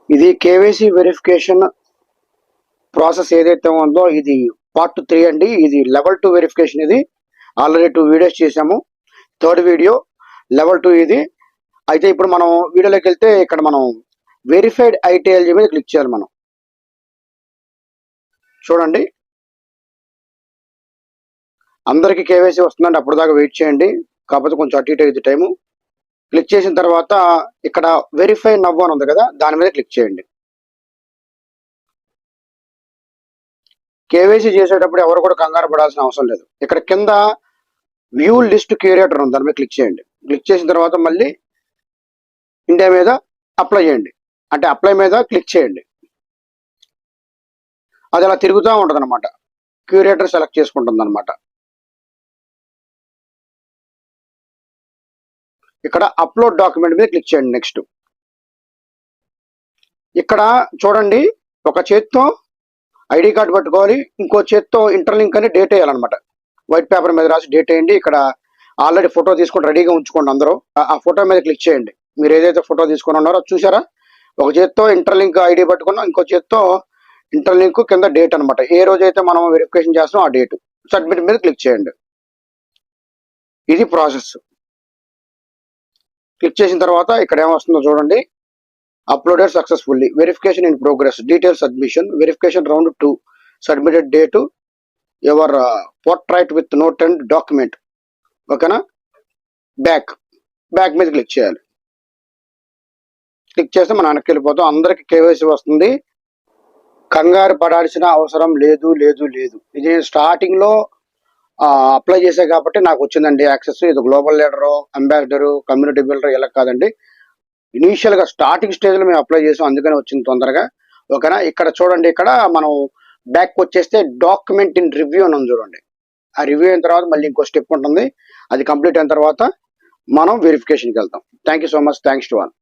ఇది KYC verification process ఏదైతే ఉందో ఇది పార్ట్ 3 అండి. ఇది లెవెల్ 2 వెరిఫికేషన్. ఇది ఆల్రెడీ 2 వీడియోస్ చేసాము. థర్డ్ వీడియో లెవెల్ 2 ఇది. అయితే ఇప్పుడు మనం వీడియోలోకి వెళ్తే ఇక్కడ మనం వెరిఫైడ్ ఐటీఎల్జీ మీద క్లిక్ చేయాలి. మనం చూడండి, అందరికీ కేవైసీ వస్తుందండి. అప్పుడు దాకా వెయిట్ చేయండి, కాకపోతే కొంచెం అటు ఇటు అయింది టైము. క్లిక్ చేసిన తర్వాత ఇక్కడ వెరిఫై నవ్ అని ఉంది కదా, దాని మీద క్లిక్ చేయండి. కేవైసీ చేసేటప్పుడు ఎవరు కూడా కంగారు పడాల్సిన అవసరం లేదు. ఇక్కడ కింద వ్యూ లిస్ట్ క్యూరేటర్ ఉంది, దాని మీద క్లిక్ చేయండి. క్లిక్ చేసిన తర్వాత మళ్ళీ ఇండియా మీద అప్లై చేయండి, అంటే అప్లై మీద క్లిక్ చేయండి. అది అలా తిరుగుతూ ఉంటుంది అనమాట, క్యూరేటర్ సెలెక్ట్ చేసుకుంటుంది అనమాట. ఇక్కడ అప్లోడ్ డాక్యుమెంట్ మీద క్లిక్ చేయండి. నెక్స్ట్ ఇక్కడ చూడండి, ఒక చేత్తో ఐడి కార్డు పట్టుకోవాలి, ఇంకో చేత్తో ఇంటర్లింక్ అని డేట్ వేయాలన్నమాట. వైట్ పేపర్ మీద రాసి డేట్ వేయండి. ఇక్కడ ఆల్రెడీ ఫోటో తీసుకొని రెడీగా ఉంచుకోండి అందరూ. ఆ ఫోటో మీద క్లిక్ చేయండి. మీరు ఏదైతే ఫోటో తీసుకొని ఉన్నారో చూసారా, ఒక చేత్తో ఇంటర్లింక్ ఐడి పట్టుకున్నాం, ఇంకో చేత్తో ఇంటర్లింక్ కింద డేట్ అనమాట. ఏ రోజైతే మనం వెరిఫికేషన్ చేస్తామో ఆ డేట్. సబ్మిట్ మీద క్లిక్ చేయండి. ఇది ప్రాసెస్. క్లిక్ చేసిన తర్వాత ఇక్కడ ఏమొస్తుందో చూడండి, uploaded successfully, verification in progress, detail submission, verification round 2, submitted date, your portrait with note and document. ఓకేనా, బ్యాక్ మీద క్లిక్ చేయాలి. క్లిక్ చేస్తే మనం వెనక్కి వెళ్ళిపోతాం. అందరికి కేవైసీ వస్తుంది, కంగారు పడాల్సిన అవసరం లేదు. ఇది స్టార్టింగ్ లో అప్లై చేసే కాబట్టి నాకు వచ్చిందండి యాక్సెస్. ఇది global leader, ambassador, community builder ఇలా కాదండి. ఇనీషియల్ గా స్టార్టింగ్ స్టేజ్ లో మేము అప్లై చేసాం, అందుకని వచ్చింది తొందరగా. ఓకేనా, ఇక్కడ చూడండి, ఇక్కడ మనం బ్యాక్ వచ్చేస్తే డాక్యుమెంట్ ఇన్ రివ్యూ అని చూడండి. ఆ రివ్యూ అయిన తర్వాత మళ్ళీ ఇంకో స్టెప్ ఉంటుంది, అది కంప్లీట్ అయిన తర్వాత మనం వెరిఫికేషన్కి వెళ్తాం. Thank you so much. Thanks to all.